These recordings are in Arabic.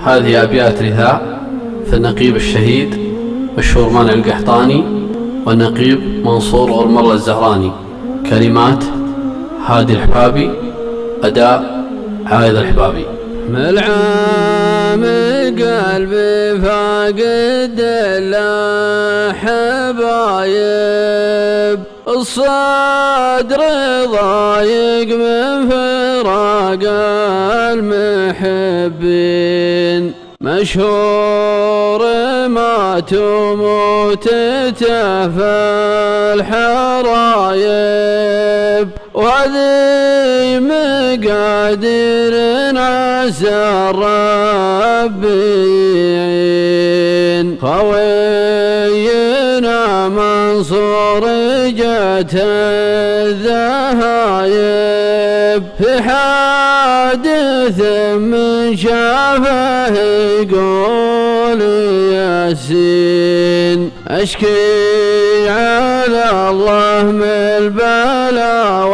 هذه أبيات رثاء في النقيب الشهيد مشهور مانع القحطاني والنقيب منصور غرمر الزهراني. كلمات هادي الحبابي، أداء عايض الحبابي. ملعام قلبي فاقد الحبايب، الصدر ضايق من فراق المحبين، مشهور ما تموت تهفى الحرايب، وهذه مقادير عسى الرب يعين. خوينا منصور جت الذهايب، في حادث من شافه يقول ياسين، أشكي على الله من البلاء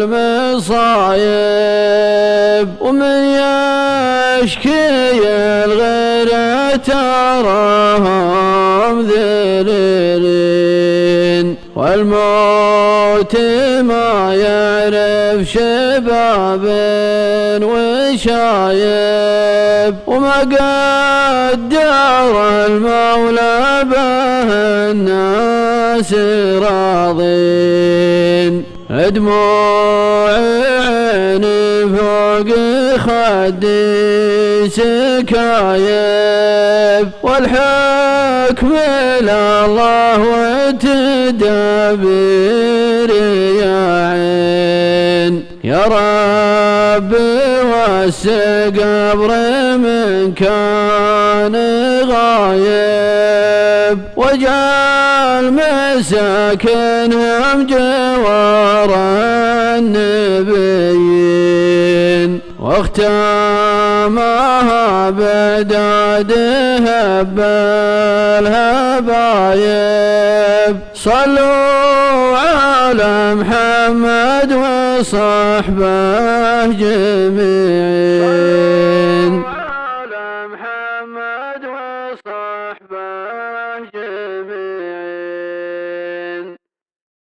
والمصايب، ومن يشكي الغير تراهم ذليلين، والموت ما يعرف شباب وشايب، وما قدر المولى به الناس راضين. دموع عيني فوق خدي سكايب، والحكم لله والتدابير يا عين. يا رب وسع قبر من كان غايب، واجعل مساكنهم جوار النبيين، واختامها بداده بالهبايب. صلوا على محمد وصحبه جميعين.